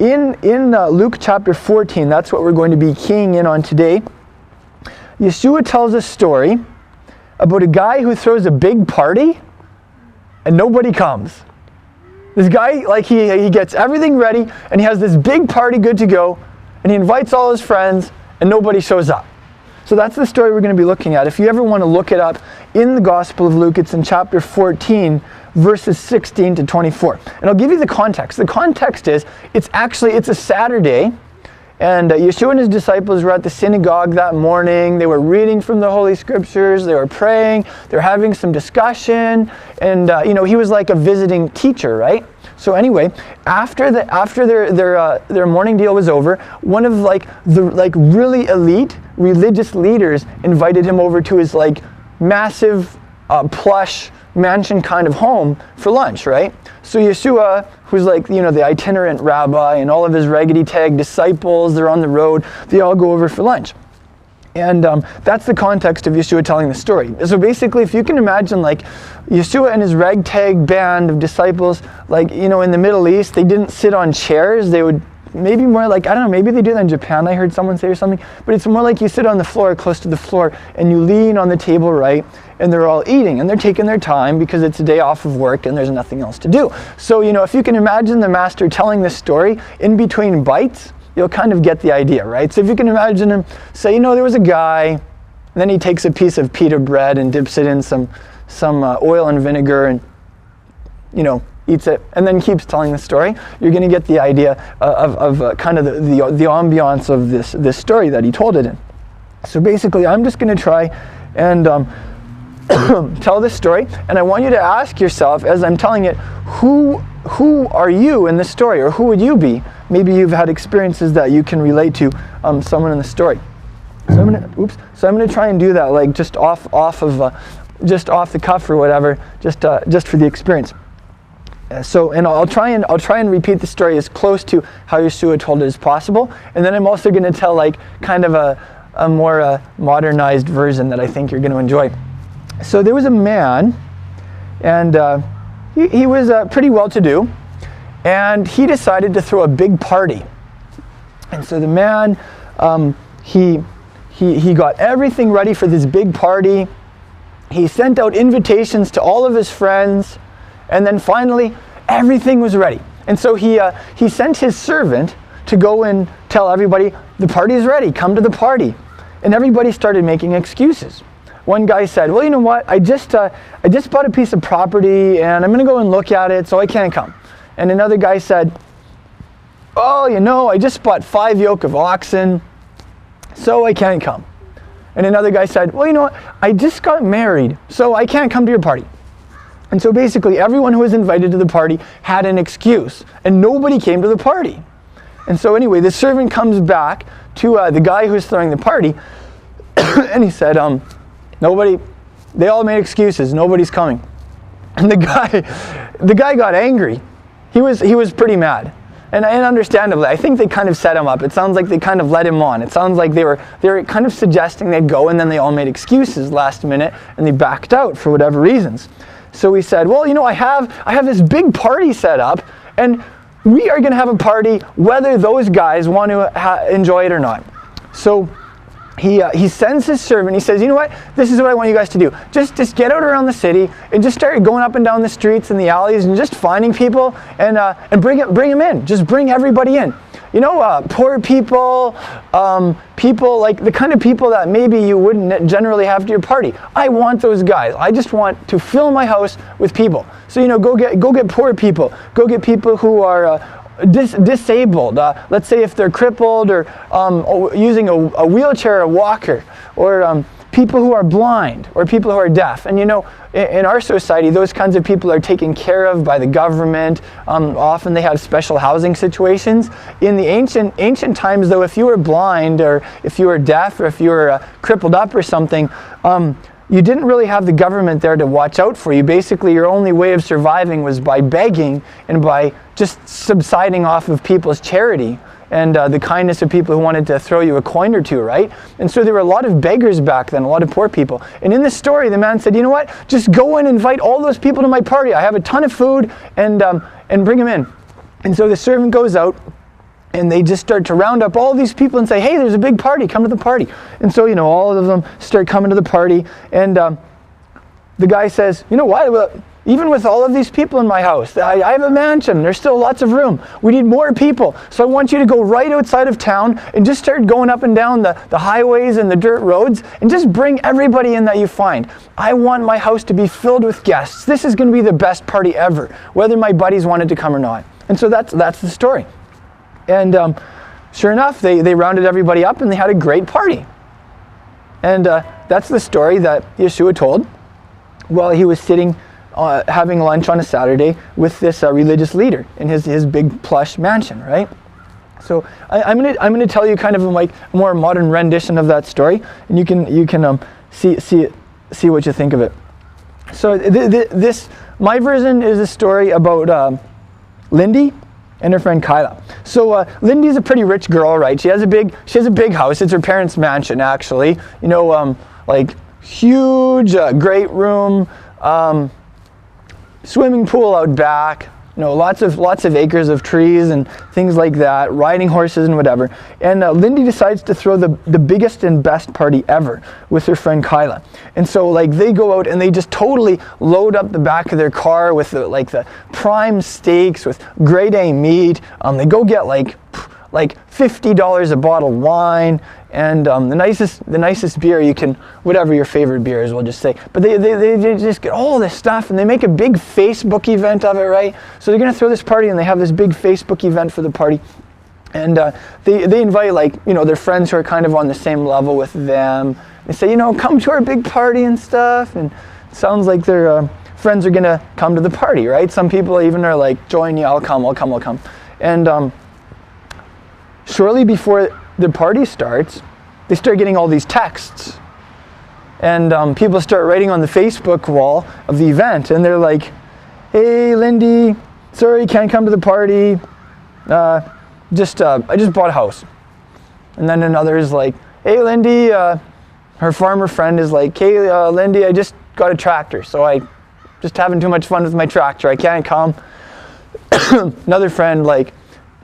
in Luke chapter 14, that's what we're going to be keying in on today. Yeshua tells a story about a guy who throws a big party and nobody comes. This guy, like he gets everything ready and he has this big party good to go and he invites all his friends and nobody shows up. So that's the story we're going to be looking at. If you ever want to look it up in the Gospel of Luke, it's in chapter 14, verses 16 to 24. And I'll give you the context. The context is, it's a Saturday, and Yeshua and his disciples were at the synagogue that morning. They were reading from the Holy Scriptures. They were praying. They were having some discussion. And, he was like a visiting teacher, right? So anyway, after their morning deal was over, one of the really elite religious leaders invited him over to his massive plush mansion kind of home for lunch, right? So Yeshua, who's the itinerant rabbi, and all of his raggedy tag disciples, they're on the road, they all go over for lunch. And that's the context of Yeshua telling the story. So basically, if you can imagine Yeshua and his ragtag band of disciples, in the Middle East, they didn't sit on chairs, they would maybe more maybe they do that in Japan, I heard someone say or something, but it's more like you sit on the floor, close to the floor, and you lean on the table, right? And they're all eating, and they're taking their time because it's a day off of work and there's nothing else to do. So, if you can imagine the master telling this story, in between bites, you'll kind of get the idea, right? So if you can imagine him say, there was a guy, and then he takes a piece of pita bread and dips it in some oil and vinegar and, eats it, and then keeps telling the story, you're going to get the idea of kind of the ambiance of this story that he told it in. So basically, I'm just going to try and tell this story, and I want you to ask yourself, as I'm telling it, who are you in this story, or who would you be? Maybe you've had experiences that you can relate to someone in the story. So I'm gonna try and do that, just off the cuff or whatever, just for the experience. And I'll try and repeat the story as close to how Yeshua told it as possible, and then I'm also going to tell kind of a more modernized version that I think you're going to enjoy. So there was a man, and he was pretty well-to-do, and he decided to throw a big party. And so the man, he got everything ready for this big party. He sent out invitations to all of his friends. And then finally, everything was ready. And so he sent his servant to go and tell everybody, the party is ready, come to the party. And everybody started making excuses. One guy said, well, you know what, I just bought a piece of property and I'm going to go and look at it, so I can't come. And another guy said, oh, I just bought 5 yoke of oxen, so I can't come. And another guy said, well, you know what, I just got married, so I can't come to your party. And so basically everyone who was invited to the party had an excuse, and nobody came to the party. And so anyway, the servant comes back to the guy who was throwing the party, and he said, they all made excuses, nobody's coming. And the guy got angry. He was pretty mad. And understandably, I think they kind of set him up. It sounds like they kind of led him on. It sounds like they were kind of suggesting they'd go, and then they all made excuses last minute, and they backed out for whatever reasons. So he said, well, I have this big party set up, and we are going to have a party whether those guys want to enjoy it or not. So he sends his servant. He says, you know what? This is what I want you guys to do. Just get out around the city and just start going up and down the streets and the alleys and just finding people and bring them in. Just bring everybody in. Poor people, people like the kind of people that maybe you wouldn't generally have to your party. I want those guys. I just want to fill my house with people. So go get poor people. Go get people who are disabled. Let's say if they're crippled or using a wheelchair or a walker, or people who are blind or people who are deaf. And in our society, those kinds of people are taken care of by the government. Often they have special housing situations. In the ancient times, though, if you were blind or if you were deaf or if you were crippled up or something, you didn't really have the government there to watch out for you. Basically, your only way of surviving was by begging and by just subsiding off of people's charity and the kindness of people who wanted to throw you a coin or two, right? And so there were a lot of beggars back then, a lot of poor people. And in this story, the man said, you know what? Just go and invite all those people to my party. I have a ton of food, and bring them in. And so the servant goes out, And they just start to round up all these people and say, hey, there's a big party, come to the party. And so, all of them start coming to the party. And the guy says, you know what, well, even with all of these people in my house, I have a mansion, there's still lots of room. We need more people. So I want you to go right outside of town and just start going up and down the highways and the dirt roads and just bring everybody in that you find. I want my house to be filled with guests. This is going to be the best party ever, whether my buddies wanted to come or not. And so that's the story. And sure enough, they rounded everybody up and they had a great party. And that's the story that Yeshua told while he was sitting having lunch on a Saturday with this religious leader in his big plush mansion, right? So I'm gonna tell you kind of a more modern rendition of that story, and you can see what you think of it. So my version is a story about Lyndee and her friend Kyla. So Lyndee's a pretty rich girl, right? She has a big house. It's her parents' mansion, actually. Like huge, great room. Swimming pool out back, lots of acres of trees and things like that, riding horses and whatever. And Lyndee decides to throw the biggest and best party ever with her friend Kyla. And so they go out and they just totally load up the back of their car with the prime steaks with grade A meat. They go get like $50 a bottle of wine and the nicest beer you can, whatever your favorite beer is, we'll just say. But they just get all this stuff and they make a big Facebook event of it, right? So they're going to throw this party and they have this big Facebook event for the party. And they invite their friends who are kind of on the same level with them. They say, come to our big party and stuff. And it sounds like their friends are going to come to the party, right? Some people even are like, join you, I'll come. And shortly before the party starts, they start getting all these texts. And people start writing on the Facebook wall of the event. And they're like, hey, Lyndee, sorry, can't come to the party. I just bought a house. And then another is like, hey, Lyndee, her farmer friend is like, hey, Lyndee, I just got a tractor. So I just having too much fun with my tractor. I can't come. Another friend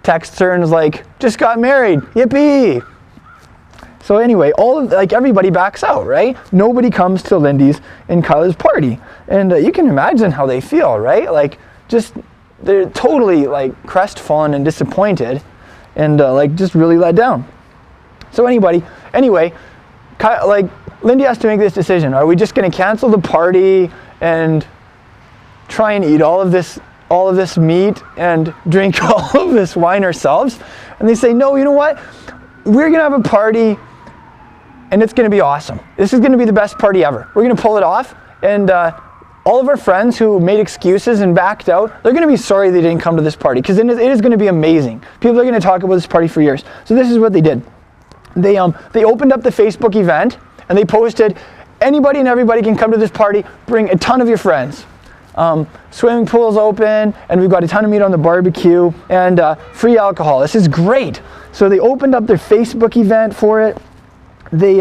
texts her and is like, just got married, yippee. So anyway, everybody backs out, right? Nobody comes to Lyndee's and Kyla's party. And you can imagine how they feel, right? They're totally crestfallen and disappointed and just really let down. So anyway, Lyndee has to make this decision. Are we just going to cancel the party and try and eat all of this meat and drink all of this wine ourselves? And they say, no, you know what? We're going to have a party and it's going to be awesome. This is going to be the best party ever. We're going to pull it off. And all of our friends who made excuses and backed out, they're going to be sorry they didn't come to this party because it is going to be amazing. People are going to talk about this party for years. So this is what they did. They opened up the Facebook event and they posted, anybody and everybody can come to this party. Bring a ton of your friends. Swimming pool's open, and we've got a ton of meat on the barbecue, and free alcohol. This is great. So they opened up their Facebook event for it. They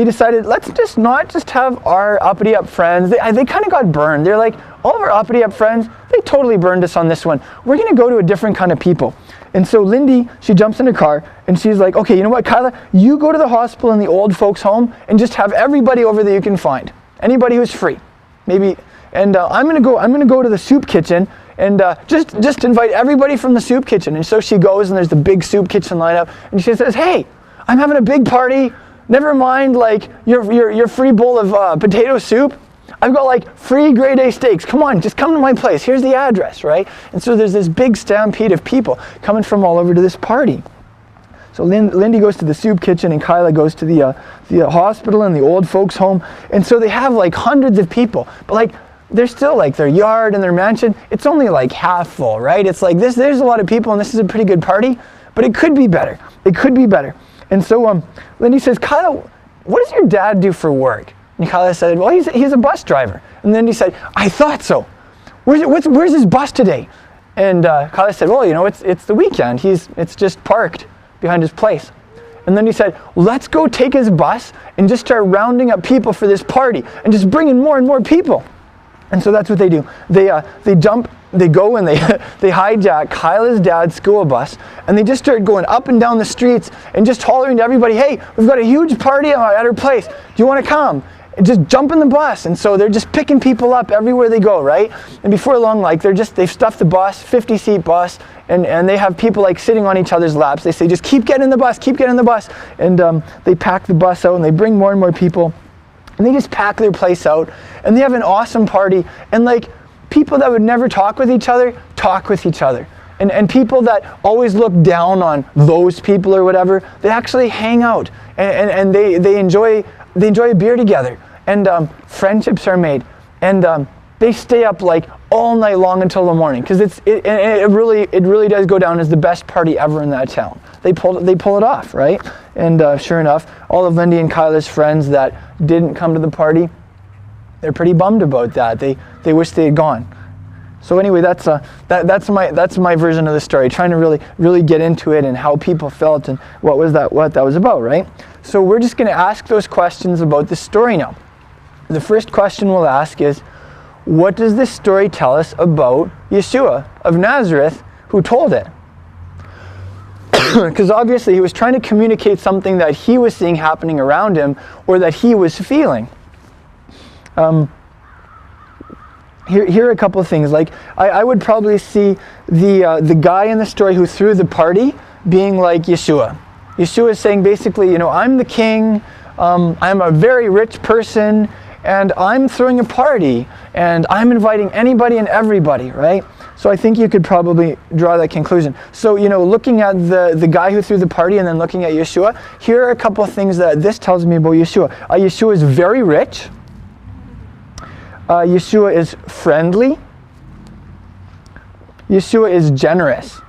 decided, let's just not just have our uppity up friends. They kind of got burned. They're like, all of our uppity up friends, they totally burned us on this one. We're going to go to a different kind of people. And so Lyndee, she jumps in her car and she's like, okay, you know what, Kyla, you go to the hospital in the old folks' home and just have everybody over that you can find. Anybody who's free, maybe. And I'm gonna go to the soup kitchen and just invite everybody from the soup kitchen. And so she goes, and there's the big soup kitchen lineup, and she says, hey, I'm having a big party. Never mind your free bowl of potato soup. I've got free grade A steaks. Come on, just come to my place. Here's the address, right? And so there's this big stampede of people coming from all over to this party. So Lyndee goes to the soup kitchen and Kyla goes to the hospital and the old folks home. And so they have hundreds of people, but they're still their yard and their mansion, it's only half full, right? It's this, there's a lot of people and this is a pretty good party, but it could be better. It could be better. And so Lyndee says, Kyla, what does your dad do for work? And Kyla said, well, he's a bus driver. And Lyndee said, I thought so. Where's his bus today? And Kyla said, well, it's the weekend. It's just parked behind his place. And then he said, let's go take his bus and just start rounding up people for this party and just bring in more and more people. And so that's what they do. They go and they hijack Kyla's dad's school bus, and they just start going up and down the streets and just hollering to everybody, "Hey, we've got a huge party at our place. Do you want to come?" And just jump in the bus. And so they're just picking people up everywhere they go, right? And before long, like they've stuffed the bus, 50-seat bus, and they have people like sitting on each other's laps. They say, "Just keep getting in the bus, keep getting in the bus." And they pack the bus out and they bring more and more people. And they just pack their place out, and they have an awesome party. And like people that would never talk with each other, talk with each other. And people that always look down on those people or whatever, they actually hang out and they enjoy a beer together. And friendships are made. And they stay up like all night long until the morning, because it really does go down as the best party ever in that town. They pull it off, right? And sure enough, all of Lyndee and Kyla's friends that didn't come to the party, they're pretty bummed about that. They wish they had gone. So anyway, that's my version of the story, trying to really get into it and how people felt and what that was about, right? So we're just going to ask those questions about this story now. The first question we'll ask is, what does this story tell us about Yeshua of Nazareth, who told it? Because obviously he was trying to communicate something that he was seeing happening around him, or that he was feeling. Here are a couple of things. Like I would probably see the guy in the story who threw the party being like Yeshua. Yeshua is saying basically, I'm the king, I'm a very rich person, and I'm throwing a party, and I'm inviting anybody and everybody, right? So I think you could probably draw that conclusion. So, looking at the guy who threw the party and then looking at Yeshua, here are a couple of things that this tells me about Yeshua. Yeshua is very rich. Yeshua is friendly. Yeshua is generous.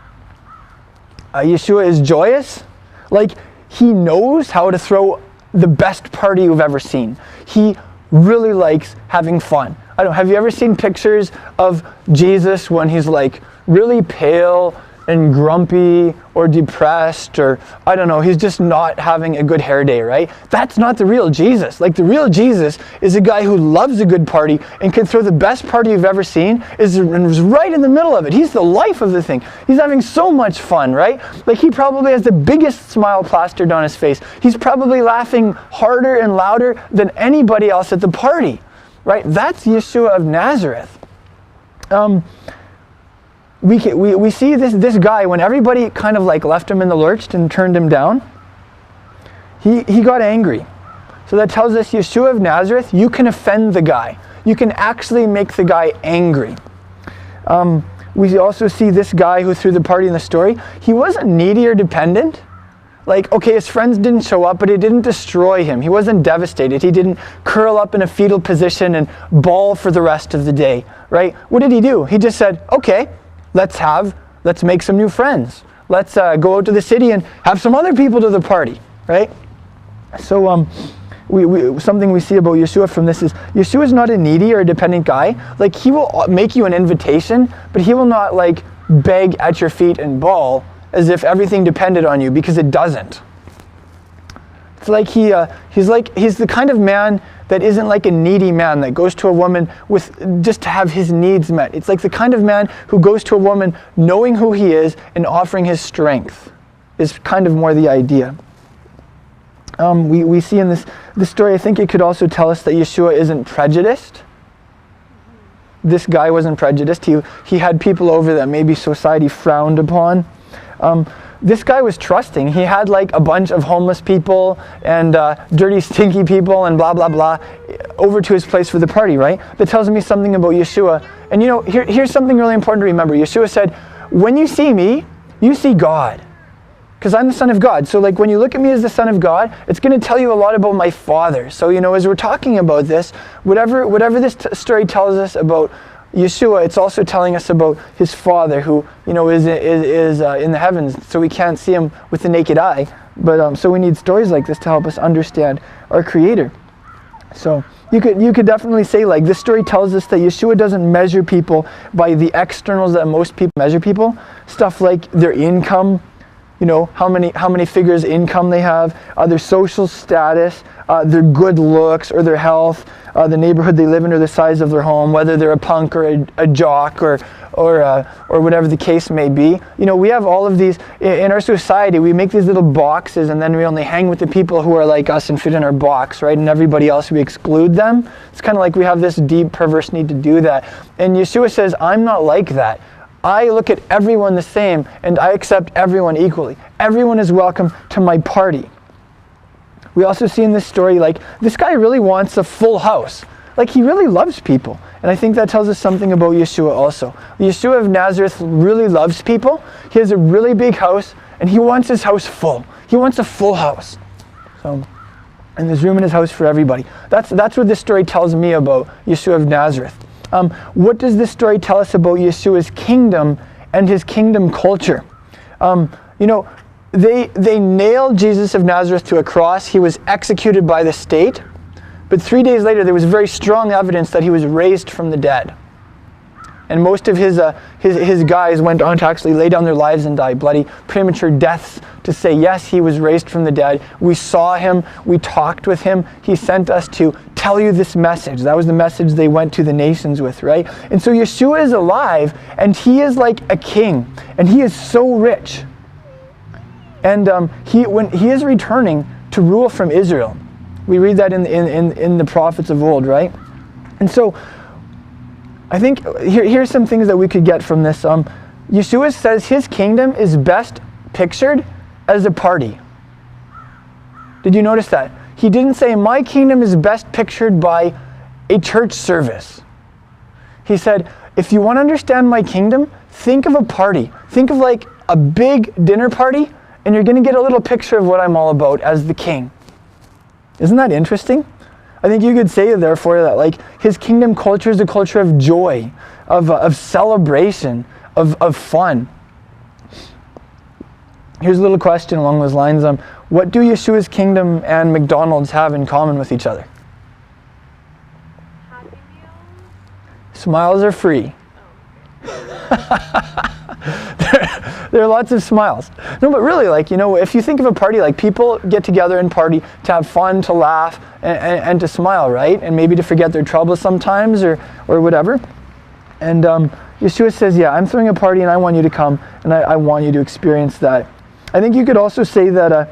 Yeshua is joyous. Like, he knows how to throw the best party you've ever seen. He really likes having fun. Have you ever seen pictures of Jesus when he's like really pale and grumpy or depressed, or he's just not having a good hair day, right? That's not the real Jesus. Like, the real Jesus is a guy who loves a good party and can throw the best party you've ever seen, is right in the middle of it. He's the life of the thing. He's having so much fun, right? Like, he probably has the biggest smile plastered on his face. He's probably laughing harder and louder than anybody else at the party, right? That's Yeshua of Nazareth. We see this guy, when everybody kind of like left him in the lurch and turned him down, he got angry. So that tells us Yeshua of Nazareth, you can offend the guy. You can actually make the guy angry. We also see this guy who threw the party in the story. He wasn't needy or dependent. Like, okay, his friends didn't show up, but it didn't destroy him. He wasn't devastated. He didn't curl up in a fetal position and bawl for the rest of the day, right? What did he do? He just said, okay, let's make some new friends. Let's go out to the city and have some other people to the party, right? So something we see about Yeshua from this is, Yeshua is not a needy or a dependent guy. Like, he will make you an invitation, but he will not like beg at your feet and bawl as if everything depended on you, because it doesn't. It's like he's the kind of man that isn't like a needy man that goes to a woman with just to have his needs met. It's like the kind of man who goes to a woman knowing who he is and offering his strength, is kind of more the idea. We see in this story, I think it could also tell us that Yeshua isn't prejudiced. This guy wasn't prejudiced. He had people over that maybe society frowned upon. This guy was trusting. He had like a bunch of homeless people and dirty, stinky people and blah, blah, blah over to his place for the party, right? That tells me something about Yeshua. And here's something really important to remember. Yeshua said, when you see me, you see God. Because I'm the Son of God. So like when you look at me as the Son of God, it's going to tell you a lot about my Father. So, as we're talking about this, whatever this story tells us about Yeshua, it's also telling us about his Father, who is in the heavens, so we can't see him with the naked eye. But so we need stories like this to help us understand our Creator. So you could definitely say, like, this story tells us that Yeshua doesn't measure people by the externals that most people measure people. Stuff like their income, how many figures income they have, their social status, their good looks or their health, the neighborhood they live in or the size of their home, whether they're a punk or a jock or whatever the case may be. We have all of these in our society. We make these little boxes, and then we only hang with the people who are like us and fit in our box, right? And everybody else, we exclude them. It's kind of like we have this deep perverse need to do that. And Yeshua says, I'm not like that. I look at everyone the same, and I accept everyone equally. Everyone is welcome to my party. We also see in this story, this guy really wants a full house. He really loves people. And I think that tells us something about Yeshua also. Yeshua of Nazareth really loves people. He has a really big house, and he wants his house full. He wants a full house. And there's room in his house for everybody. That's what this story tells me about Yeshua of Nazareth. What does this story tell us about Yeshua's kingdom and his kingdom culture? They nailed Jesus of Nazareth to a cross. He was executed by the state. But 3 days later, there was very strong evidence that he was raised from the dead. And most of his guys went on to actually lay down their lives and die bloody, premature deaths to say, yes, he was raised from the dead. We saw him. We talked with him. He sent us to tell you this message. That was the message they went to the nations with, right? And so Yeshua is alive, and he is like a king, and he is so rich. And when he is returning to rule from Israel. We read that in the prophets of old, right? And so I think here's some things that we could get from this. Yeshua says his kingdom is best pictured as a party. Did you notice that? He didn't say, my kingdom is best pictured by a church service. He said, if you want to understand my kingdom, think of a party. Think of like a big dinner party, and you're going to get a little picture of what I'm all about as the king. Isn't that interesting? I think you could say therefore that his kingdom culture is a culture of joy, of celebration, of fun. Here's a little question along those lines. What do Yeshua's kingdom and McDonald's have in common with each other? Happy Meals? Smiles are free. There are lots of smiles. No, but really, if you think of a party, people get together and party to have fun, to laugh, and to smile, right? And maybe to forget their troubles sometimes or whatever. And Yeshua says, yeah, I'm throwing a party and I want you to come and I want you to experience that. I think you could also say that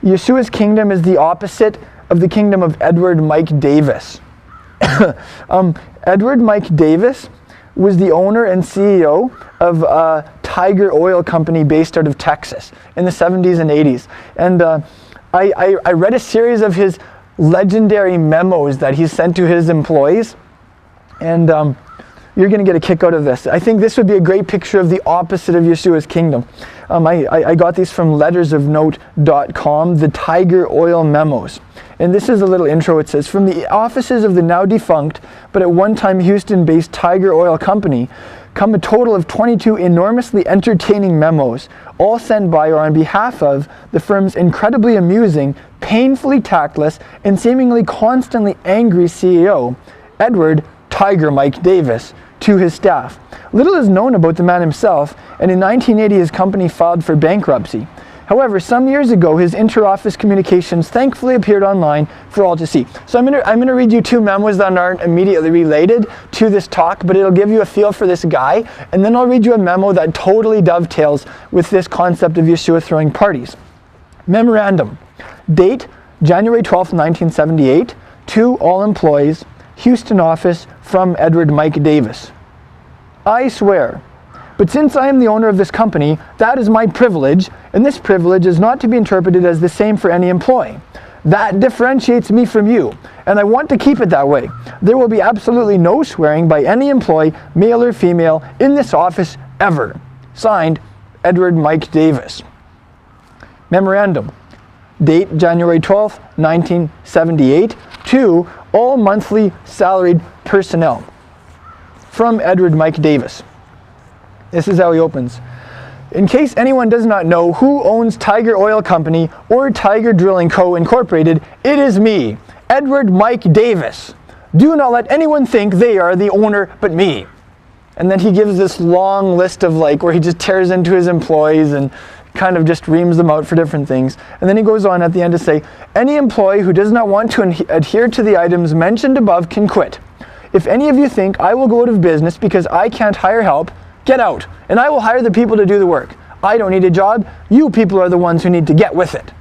Yeshua's kingdom is the opposite of the kingdom of Edward Mike Davis. Edward Mike Davis was the owner and CEO of a Tiger Oil Company based out of Texas in the 70s and 80s. And I read a series of his legendary memos that he sent to his employees. And you're going to get a kick out of this. I think this would be a great picture of the opposite of Yeshua's kingdom. I got these from lettersofnote.com, the Tiger Oil Memos. And this is a little intro. It says, from the offices of the now defunct, but at one time Houston-based Tiger Oil Company, come a total of 22 enormously entertaining memos, all sent by or on behalf of the firm's incredibly amusing, painfully tactless, and seemingly constantly angry CEO, Edward Tiger Mike Davis, to his staff. Little is known about the man himself, and in 1980 his company filed for bankruptcy. However, some years ago, his inter-office communications thankfully appeared online for all to see. So I'm going to read you two memos that aren't immediately related to this talk, but it'll give you a feel for this guy. And then I'll read you a memo that totally dovetails with this concept of Yeshua throwing parties. Memorandum. Date, January 12th, 1978. To all employees, Houston office, from Edward Mike Davis. I swear. But since I am the owner of this company, that is my privilege, and this privilege is not to be interpreted as the same for any employee. That differentiates me from you, and I want to keep it that way. There will be absolutely no swearing by any employee, male or female, in this office ever. Signed, Edward Mike Davis. Memorandum. Date, January 12th, 1978. To all monthly salaried personnel. From Edward Mike Davis. This is how he opens. In case anyone does not know who owns Tiger Oil Company or Tiger Drilling Co. Incorporated, it is me, Edward Mike Davis. Do not let anyone think they are the owner but me. And then he gives this long list of where he just tears into his employees and kind of just reams them out for different things. And then he goes on at the end to say, any employee who does not want to adhere to the items mentioned above can quit. If any of you think I will go out of business because I can't hire help, get out, and I will hire the people to do the work. I don't need a job. You people are the ones who need to get with it.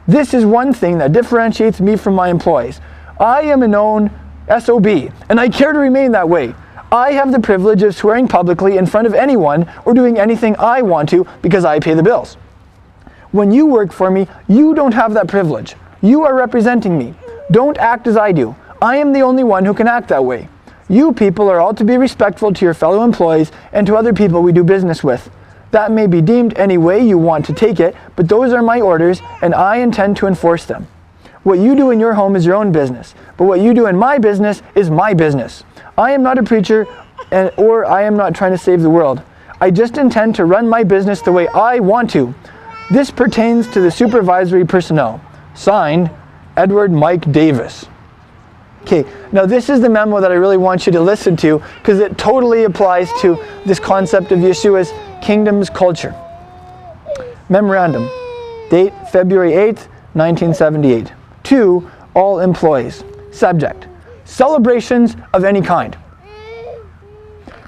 This is one thing that differentiates me from my employees. I am a known SOB, and I care to remain that way. I have the privilege of swearing publicly in front of anyone or doing anything I want to because I pay the bills. When you work for me, you don't have that privilege. You are representing me. Don't act as I do. I am the only one who can act that way. You people are all to be respectful to your fellow employees and to other people we do business with. That may be deemed any way you want to take it, but those are my orders and I intend to enforce them. What you do in your home is your own business, but what you do in my business is my business. I am not a preacher or I am not trying to save the world. I just intend to run my business the way I want to. This pertains to the supervisory personnel. Signed, Edward Mike Davis. Okay, now this is the memo that I really want you to listen to because it totally applies to this concept of Yeshua's kingdom's culture. Memorandum, date February 8th, 1978. To all employees. Subject, celebrations of any kind.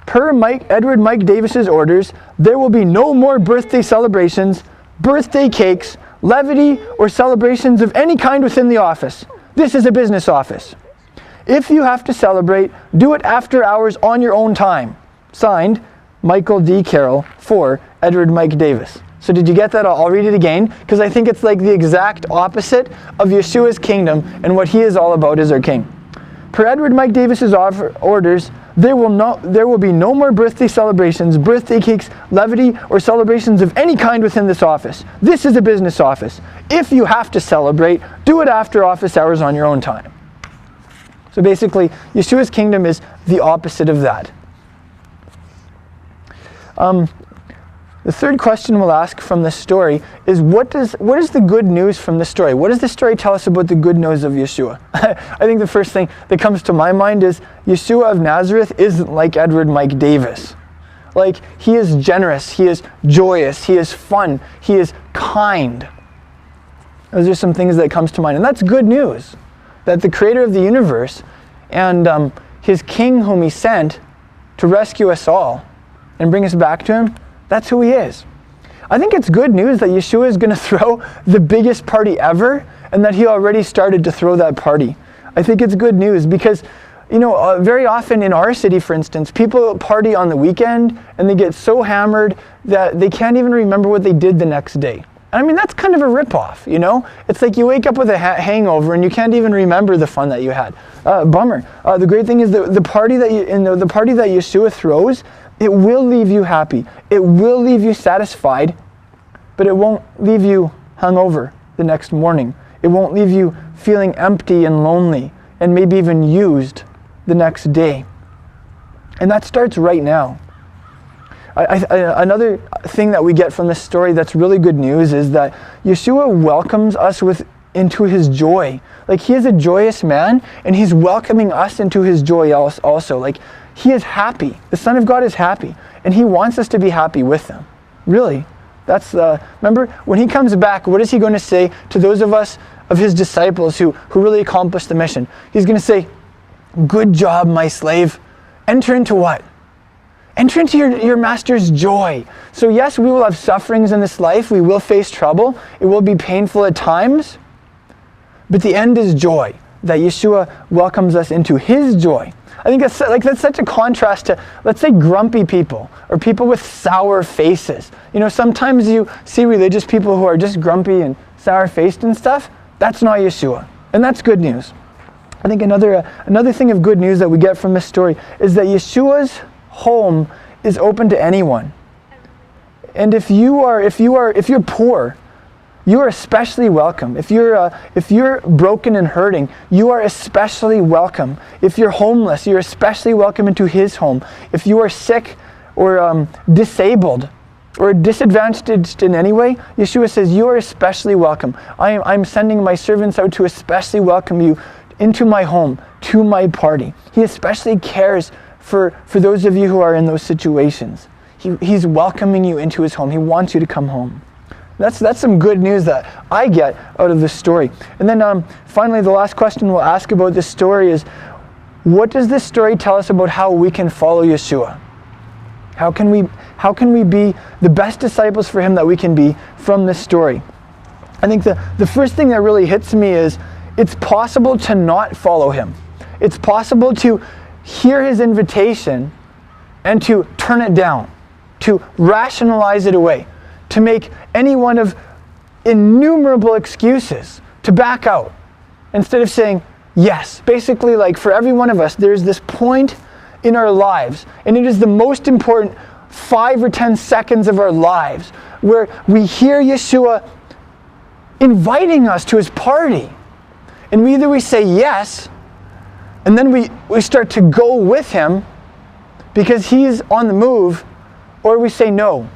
Per Edward Mike Davis's orders, there will be no more birthday celebrations, birthday cakes, levity, or celebrations of any kind within the office. This is a business office. If you have to celebrate, do it after hours on your own time. Signed, Michael D. Carroll for Edward Mike Davis. So did you get that? I'll read it again because I think it's like the exact opposite of Yeshua's kingdom and what he is all about as our king. Per Edward Mike Davis's orders, there will be no more birthday celebrations, birthday cakes, levity, or celebrations of any kind within this office. This is a business office. If you have to celebrate, do it after office hours on your own time. So basically, Yeshua's kingdom is the opposite of that. The third question we'll ask from this story is what is the good news from this story? What does the story tell us about the good news of Yeshua? I think the first thing that comes to my mind is Yeshua of Nazareth isn't like Edward Mike Davis. Like, he is generous, he is joyous, he is fun, he is kind. Those are some things that comes to mind. And that's good news, that the creator of the universe and his king whom he sent to rescue us all and bring us back to him, that's who he is. I think it's good news that Yeshua is going to throw the biggest party ever and that he already started to throw that party. I think it's good news because, very often in our city, for instance, people party on the weekend and they get so hammered that they can't even remember what they did the next day. I mean, that's kind of a ripoff, It's like you wake up with a hangover and you can't even remember the fun that you had. Bummer. The great thing is the party that Yeshua throws, it will leave you happy. It will leave you satisfied, but it won't leave you hungover the next morning. It won't leave you feeling empty and lonely and maybe even used the next day. And that starts right now. Another thing that we get from this story that's really good news is that Yeshua welcomes us into his joy. Like, he is a joyous man, and he's welcoming us into his joy also. Like, he is happy. The Son of God is happy, and he wants us to be happy with him. Really. Remember, when he comes back, what is he going to say to those of us, of his disciples who really accomplished the mission? He's going to say, "Good job, my slave." Enter into what? Enter into your master's joy. So yes, we will have sufferings in this life. We will face trouble. It will be painful at times. But the end is joy, that Yeshua welcomes us into his joy. I think that's such a contrast to, let's say, grumpy people or people with sour faces. Sometimes you see religious people who are just grumpy and sour-faced and stuff. That's not Yeshua. And that's good news. I think another thing of good news that we get from this story is that Yeshua's home is open to anyone. And if you're poor, you are especially welcome. If you're broken and hurting, you are especially welcome. If you're homeless, you're especially welcome into his home. If you are sick or disabled or disadvantaged in any way, Yeshua says you are especially welcome. I'm sending my servants out to especially welcome you into my home, to my party. He especially cares for those of you who are in those situations. He's welcoming you into his home. He wants you to come home. That's some good news that I get out of this story. And then finally, the last question we'll ask about this story is, what does this story tell us about how we can follow Yeshua? How can we be the best disciples for him that we can be from this story? I think the first thing that really hits me is it's possible to not follow him. It's possible to hear his invitation and to turn it down, to rationalize it away, to make any one of innumerable excuses, to back out instead of saying yes. Basically, like for every one of us, there's this point in our lives, and it is the most important 5 or 10 seconds of our lives where we hear Yeshua inviting us to his party. And either we say yes, and then we start to go with him because he's on the move, or we say no.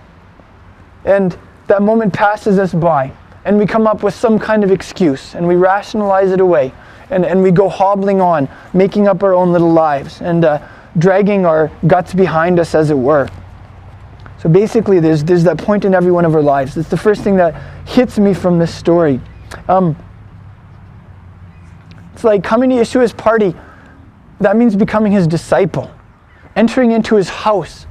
And that moment passes us by, and we come up with some kind of excuse, and we rationalize it away, and we go hobbling on, making up our own little lives, and dragging our guts behind us, as it were. So basically, there's that point in every one of our lives. It's the first thing that hits me from this story. It's like coming to Yeshua's party. That means becoming his disciple. Entering into his house.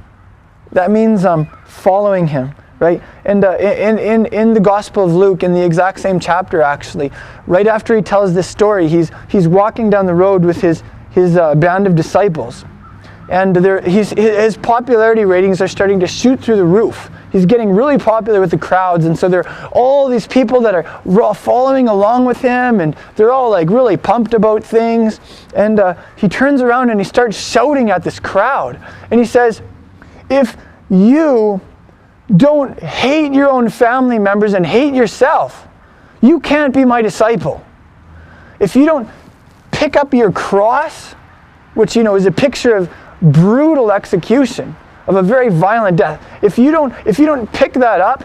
That means following him, right? And in the Gospel of Luke, in the exact same chapter, actually, right after he tells this story, he's walking down the road with his band of disciples. And his popularity ratings are starting to shoot through the roof. He's getting really popular with the crowds, and so there are all these people that are following along with him, and they're all like really pumped about things. And he turns around and he starts shouting at this crowd, and he says, "If you don't hate your own family members and hate yourself, you can't be my disciple. If you don't pick up your cross," which is a picture of brutal execution, of a very violent death. If you don't pick that up,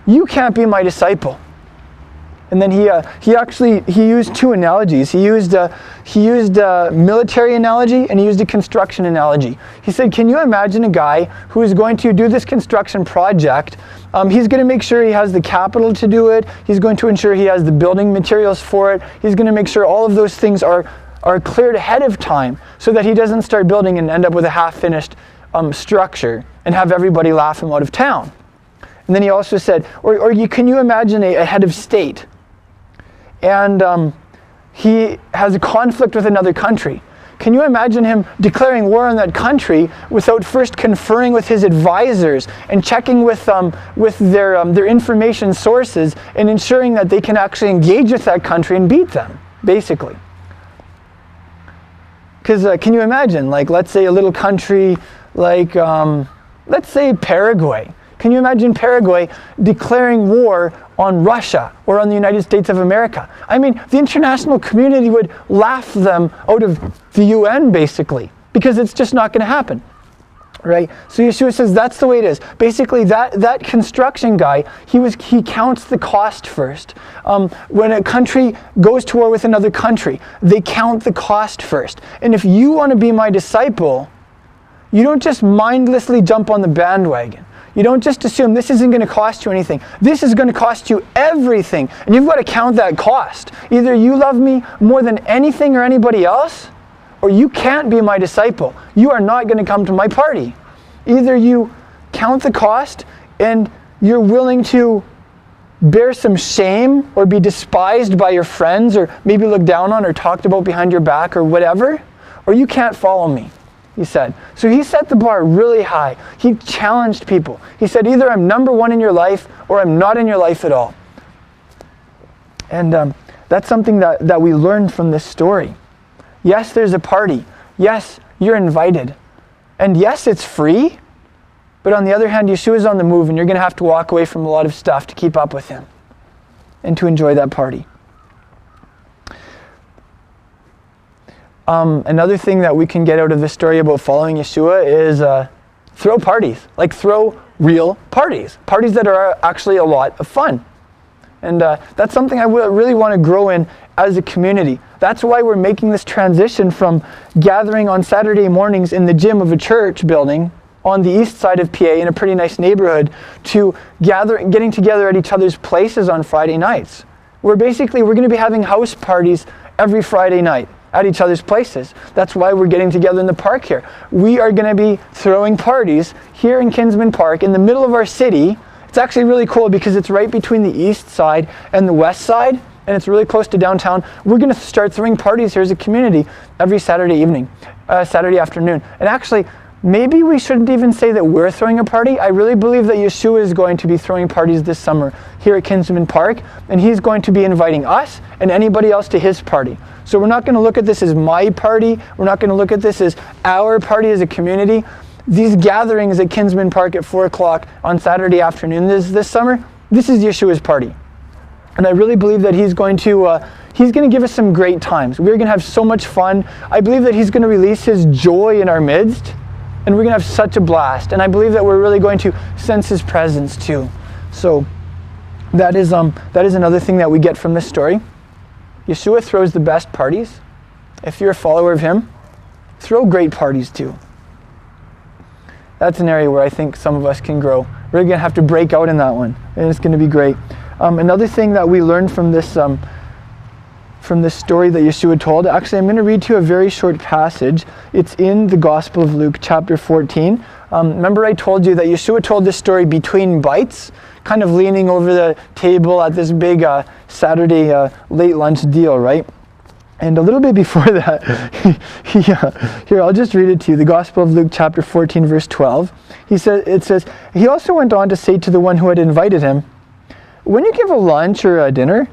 you can't be my disciple. And then he used two analogies. He used a military analogy, and he used a construction analogy. He said, can you imagine a guy who is going to do this construction project? He's going to make sure he has the capital to do it. He's going to ensure he has the building materials for it. He's going to make sure all of those things are cleared ahead of time, so that he doesn't start building and end up with a half-finished structure and have everybody laugh him out of town. And then he also said, can you imagine a head of state, and he has a conflict with another country. Can you imagine him declaring war on that country without first conferring with his advisors and checking with their information sources and ensuring that they can actually engage with that country and beat them, basically? Because can you imagine, like, let's say a little country like, let's say Paraguay. Can you imagine Paraguay declaring war on Russia or on the United States of America? I mean, the international community would laugh them out of the UN, basically, because it's just not going to happen, right? So Yeshua says that's the way it is. Basically, that construction guy, he counts the cost first. When a country goes to war with another country, they count the cost first. And if you want to be my disciple, you don't just mindlessly jump on the bandwagon. You don't just assume this isn't going to cost you anything. This is going to cost you everything. And you've got to count that cost. Either you love me more than anything or anybody else, or you can't be my disciple. You are not going to come to my party. Either you count the cost and you're willing to bear some shame or be despised by your friends, or maybe looked down on or talked about behind your back or whatever, or you can't follow me, he said. So he set the bar really high. He challenged people. He said, either I'm number one in your life or I'm not in your life at all. And that's something that we learned from this story. Yes, there's a party. Yes, you're invited. And yes, it's free. But on the other hand, Yeshua's on the move, and you're going to have to walk away from a lot of stuff to keep up with him and to enjoy that party. Another thing that we can get out of this story about following Yeshua is throw parties. Like, throw real parties. Parties that are actually a lot of fun. And that's something I really want to grow in as a community. That's why we're making this transition from gathering on Saturday mornings in the gym of a church building on the east side of PA in a pretty nice neighborhood to getting together at each other's places on Friday nights. We're going to be having house parties every Friday night at each other's places. That's why we're getting together in the park here. We are going to be throwing parties here in Kinsman Park in the middle of our city. It's actually really cool because it's right between the east side and the west side, and it's really close to downtown. We're going to start throwing parties here as a community every Saturday afternoon. And actually, maybe we shouldn't even say that we're throwing a party. I really believe that Yeshua is going to be throwing parties this summer here at Kinsman Park, and he's going to be inviting us and anybody else to his party. So we're not going to look at this as my party. We're not going to look at this as our party as a community. These gatherings at Kinsman Park at 4 o'clock on Saturday afternoon this summer, this is Yeshua's party. And I really believe that he's going to give us some great times. We're going to have so much fun. I believe that he's going to release his joy in our midst, and we're going to have such a blast. And I believe that we're really going to sense his presence too. So that is another thing that we get from this story. Yeshua throws the best parties. If you're a follower of him, throw great parties too. That's an area where I think some of us can grow. We're going to have to break out in that one, and it's going to be great. Another thing that we learned from this story that Yeshua told, actually I'm going to read to you a very short passage. It's in the Gospel of Luke, chapter 14. Remember I told you that Yeshua told this story between bites, kind of leaning over the table at this big Saturday late lunch deal, right? And a little bit before that, here, I'll just read it to you. The Gospel of Luke, chapter 14, verse 12. It says, he also went on to say to the one who had invited him, when you give a lunch or a dinner,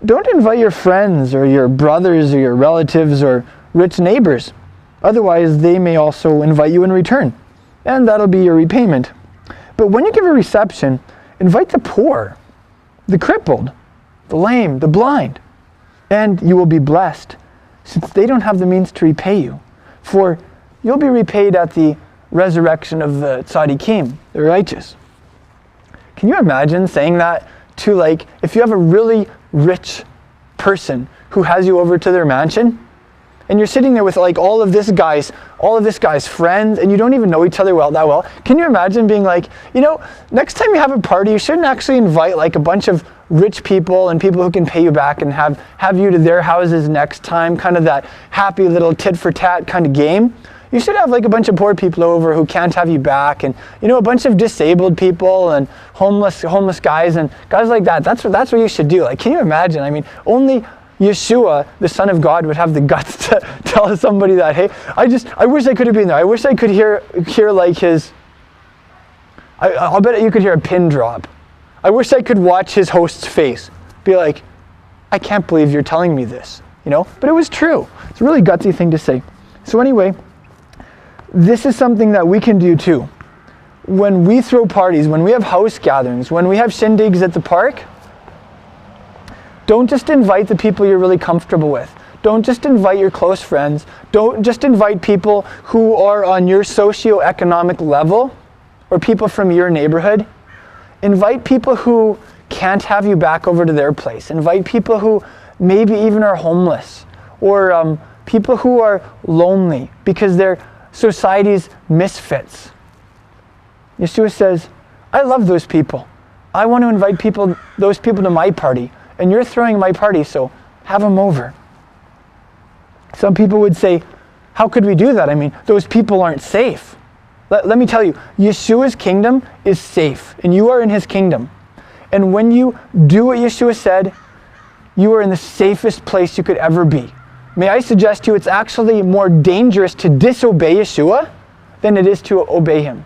don't invite your friends or your brothers or your relatives or rich neighbors. Otherwise, they may also invite you in return, and that'll be your repayment. But when you give a reception, invite the poor, the crippled, the lame, the blind, and you will be blessed, since they don't have the means to repay you. For you'll be repaid at the resurrection of the tzaddikim, the righteous. Can you imagine saying that to, like, if you have a really rich person who has you over to their mansion, and you're sitting there with like all of this guy's friends, and you don't even know each other that well. Can you imagine being like, next time you have a party, you shouldn't actually invite like a bunch of rich people and people who can pay you back and have you to their houses next time, kind of that happy little tit for tat kind of game. You should have like a bunch of poor people over who can't have you back, and a bunch of disabled people and homeless guys and guys like that. That's what you should do. Like, can you imagine? I mean, only Yeshua, the Son of God, would have the guts to tell somebody that, hey, I wish I could have been there. I wish I could hear like his, I'll bet you could hear a pin drop. I wish I could watch his host's face. Be like, I can't believe you're telling me this, But it was true. It's a really gutsy thing to say. So anyway, this is something that we can do too. When we throw parties, when we have house gatherings, when we have shindigs at the park, don't just invite the people you're really comfortable with. Don't just invite your close friends. Don't just invite people who are on your socioeconomic level or people from your neighborhood. Invite people who can't have you back over to their place. Invite people who maybe even are homeless, or people who are lonely because they're society's misfits. Yeshua says, I love those people. I want to invite those people to my party. And you're throwing my party, so have them over. Some people would say, how could we do that? I mean, those people aren't safe. Let me tell you, Yeshua's kingdom is safe, and you are in his kingdom. And when you do what Yeshua said, you are in the safest place you could ever be. May I suggest to you, it's actually more dangerous to disobey Yeshua than it is to obey him.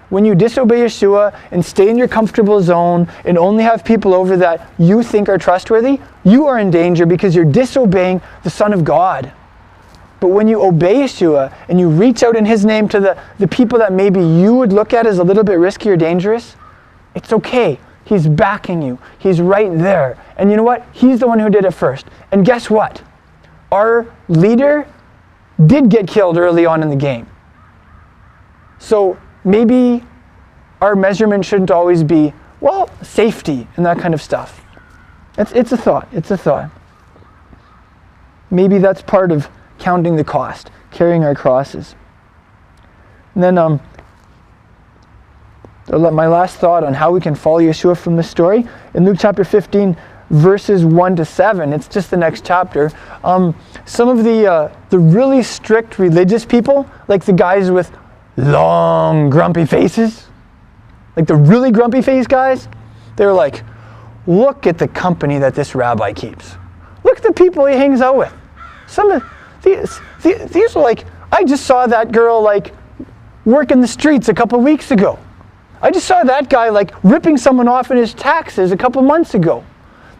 When you disobey Yeshua and stay in your comfortable zone and only have people over that you think are trustworthy, you are in danger because you're disobeying the Son of God. But when you obey Yeshua and you reach out in his name to the people that maybe you would look at as a little bit risky or dangerous, it's okay. He's backing you. He's right there. And you know what? He's the one who did it first. And guess what? Our leader did get killed early on in the game. So maybe our measurement shouldn't always be, safety and that kind of stuff. It's a thought. It's a thought. maybe that's part of counting the cost, carrying our crosses. And then my last thought on how we can follow Yeshua from this story, in Luke chapter 15, verses 1 to 7, it's just the next chapter. Some of the really strict religious people, like the guys with long, grumpy faces, like the really grumpy face guys, they're like, look at the company that this rabbi keeps. Look at the people he hangs out with. Some of these are like, I just saw that girl like working the streets a couple weeks ago. I just saw that guy like ripping someone off in his taxes a couple months ago.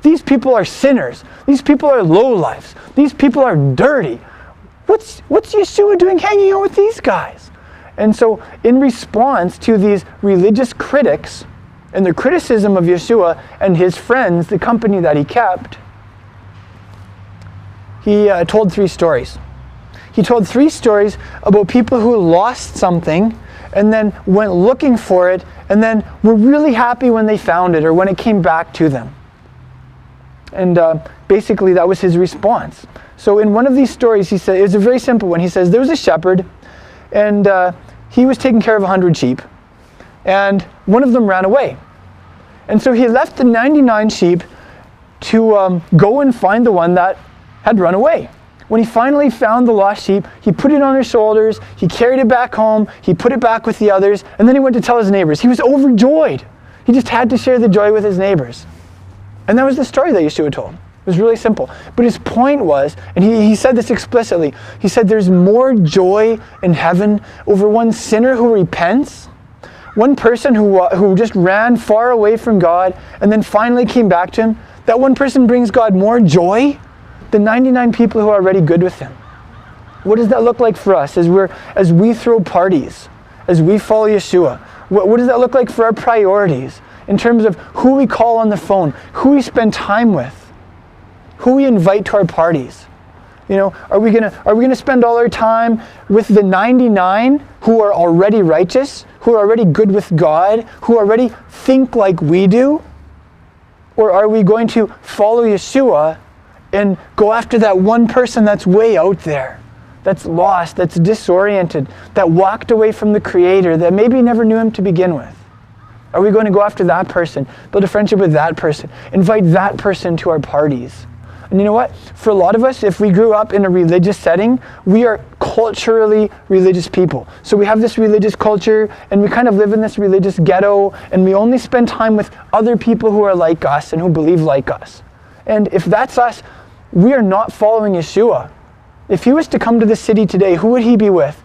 These people are sinners. These people are lowlifes. These people are dirty. What's Yeshua doing hanging out with these guys? And so in response to these religious critics and their criticism of Yeshua and his friends, the company that he kept, he told 3 stories. He told 3 stories about people who lost something and then went looking for it and then were really happy when they found it or when it came back to them. And basically that was his response. So in one of these stories, he said, it was a very simple one. He says, there was a shepherd and he was taking care of 100 sheep and one of them ran away. And so he left the 99 sheep to go and find the one that had run away. When he finally found the lost sheep, he put it on his shoulders, he carried it back home, he put it back with the others, and then he went to tell his neighbors. He was overjoyed. He just had to share the joy with his neighbors. And that was the story that Yeshua told. It was really simple. But his point was, and he said this explicitly, he said there's more joy in heaven over one sinner who repents, one person who just ran far away from God and then finally came back to him. That one person brings God more joy than 99 people who are already good with him. What does that look like for us as we throw parties, as we follow Yeshua? What does that look like for our priorities in terms of who we call on the phone, who we spend time with, who we invite to our parties? You know, are we gonna spend all our time with the 99 who are already righteous, who are already good with God, who already think like we do? Or are we going to follow Yeshua and go after that one person that's way out there, that's lost, that's disoriented, that walked away from the Creator, that maybe never knew him to begin with? Are we going to go after that person, build a friendship with that person, invite that person to our parties? And you know what? For a lot of us, if we grew up in a religious setting, we are culturally religious people. So we have this religious culture, and we kind of live in this religious ghetto, and we only spend time with other people who are like us and who believe like us. And if that's us, we are not following Yeshua. If he was to come to the city today, who would he be with?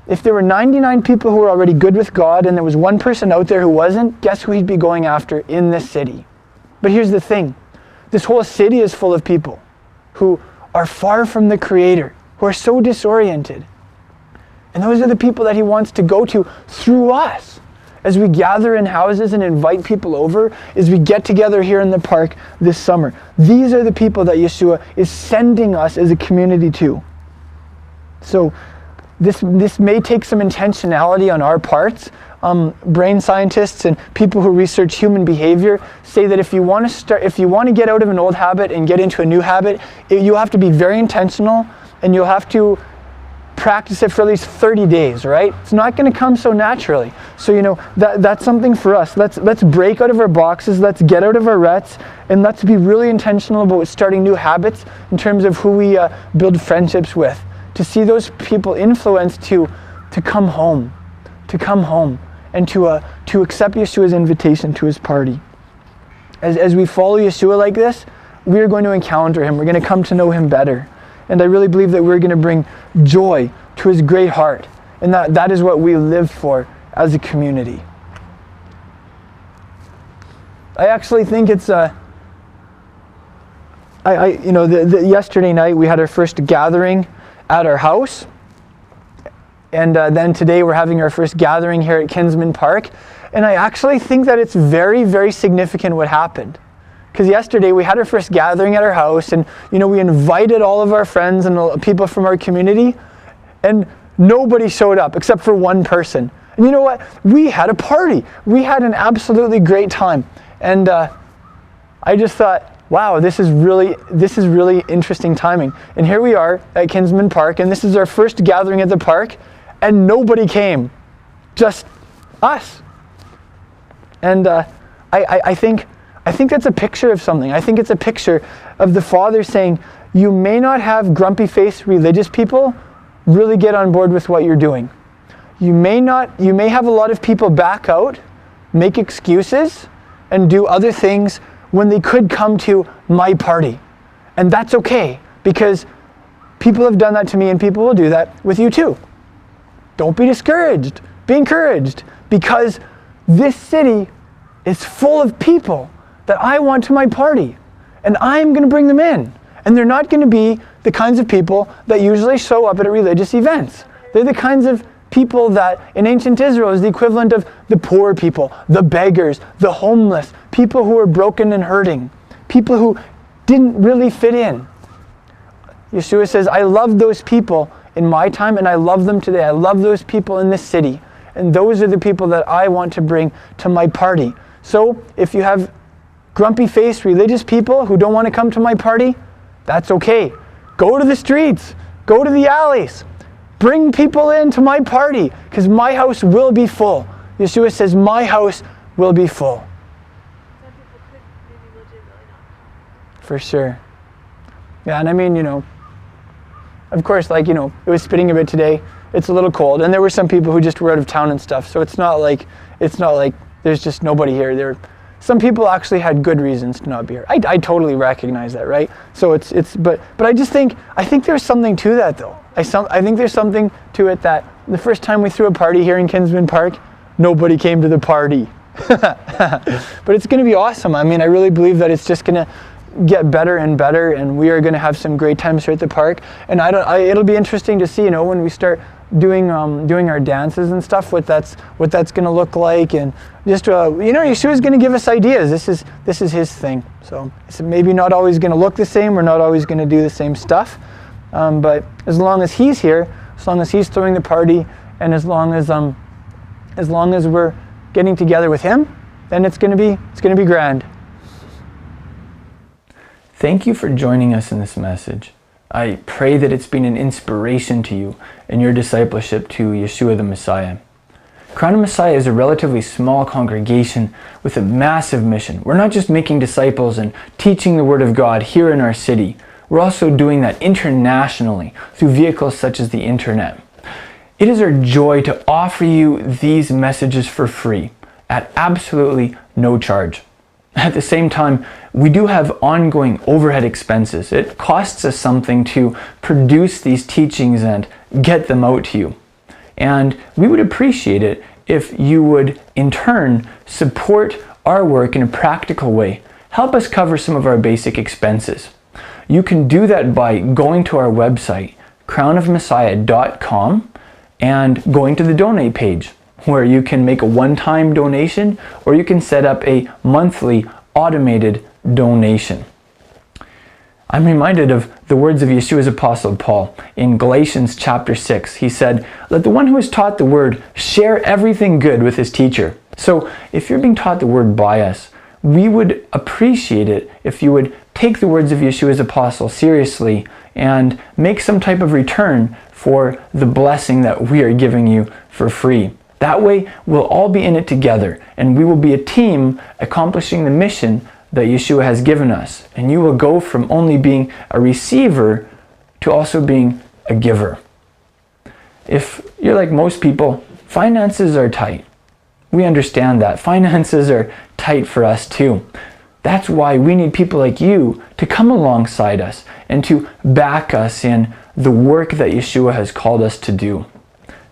If there were 99 people who were already good with God and there was one person out there who wasn't, guess who he'd be going after in this city? But here's the thing. This whole city is full of people who are far from the Creator, who are so disoriented. And those are the people that he wants to go to through us. As we gather in houses and invite people over, as we get together here in the park this summer. These are the people that Yeshua is sending us as a community to. So this may take some intentionality on our parts. Brain scientists and people who research human behavior say that if you want to get out of an old habit and get into a new habit, you have to be very intentional and you'll have to practice it for at least 30 days, right? It's not going to come so naturally. So, you know, that's something for us. Let's break out of our boxes, let's get out of our ruts, and let's be really intentional about starting new habits in terms of who we build friendships with, to see those people influenced to come home, and to accept Yeshua's invitation to his party. As we follow Yeshua like this, we are going to encounter him. We're going to come to know him better. And I really believe that we're going to bring joy to his great heart. And that is what we live for as a community. I actually think it's yesterday night we had our first gathering at our house. And then today we're having our first gathering here at Kinsman Park. And I actually think that it's very, very significant what happened. Because yesterday we had our first gathering at our house, and we invited all of our friends and people from our community, and nobody showed up except for one person. And you know what? We had a party. We had an absolutely great time. And I just thought, wow, this is really interesting timing. And here we are at Kinsman Park, and this is our first gathering at the park, and nobody came, just us. And I think that's a picture of something. I think it's a picture of the Father saying, you may not have grumpy-faced religious people really get on board with what you're doing. You may have a lot of people back out, make excuses, and do other things when they could come to my party. And that's okay, because people have done that to me and people will do that with you too. Don't be discouraged. Be encouraged, because this city is full of people that I want to my party, and I'm going to bring them in. And they're not going to be the kinds of people that usually show up at religious events. They're the kinds of people that in ancient Israel is the equivalent of the poor people, the beggars, the homeless, people who are broken and hurting, people who didn't really fit in. Yeshua says, I love those people in my time and I love them today. I love those people in this city. And those are the people that I want to bring to my party. So if you have grumpy-faced religious people who don't want to come to my party, that's okay. Go to the streets. Go to the alleys. Bring people into my party, because my house will be full. Yeshua says, my house will be full. Some people could maybe legitimately not come. For sure. Yeah, and I mean, of course, it was spitting a bit today. It's a little cold, and there were some people who just were out of town and stuff, so it's not like there's just nobody here. Some people actually had good reasons to not be here. I totally recognize that, right? So but I think there's something to that though. I think there's something to it that the first time we threw a party here in Kinsman Park, nobody came to the party. But it's going to be awesome. I mean, I really believe that it's just going to get better and better, and we are going to have some great times here at the park. And it'll be interesting to see, when we start doing our dances and stuff, what that's going to look like, and just Yeshua's going to give us ideas. This is his thing. So it's maybe not always going to look the same. We're not always going to do the same stuff, but as long as he's here, as long as he's throwing the party, and as long as we're getting together with him, then it's going to be grand. Thank you for joining us in this message. I pray that it's been an inspiration to you in your discipleship to Yeshua the Messiah. Crown of Messiah is a relatively small congregation with a massive mission. We're not just making disciples and teaching the Word of God here in our city. We're also doing that internationally through vehicles such as the internet. It is our joy to offer you these messages for free at absolutely no charge. At the same time, we do have ongoing overhead expenses. It costs us something to produce these teachings and get them out to you. And we would appreciate it if you would, in turn, support our work in a practical way. Help us cover some of our basic expenses. You can do that by going to our website, crownofmessiah.com, and going to the donate page, where you can make a one-time donation or you can set up a monthly automated donation. I'm reminded of the words of Yeshua's apostle Paul in Galatians chapter 6. He said, "Let the one who is taught the word share everything good with his teacher." So if you're being taught the word by us, we would appreciate it if you would take the words of Yeshua's apostle seriously and make some type of return for the blessing that we are giving you for free. That way, we'll all be in it together, and we will be a team accomplishing the mission that Yeshua has given us. And you will go from only being a receiver to also being a giver. If you're like most people, finances are tight. We understand that. Finances are tight for us too. That's why we need people like you to come alongside us and to back us in the work that Yeshua has called us to do.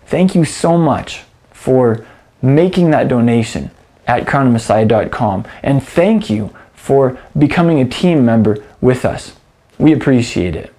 Thank you so much for making that donation at crownofmessiah.com, and thank you for becoming a team member with us. We appreciate it.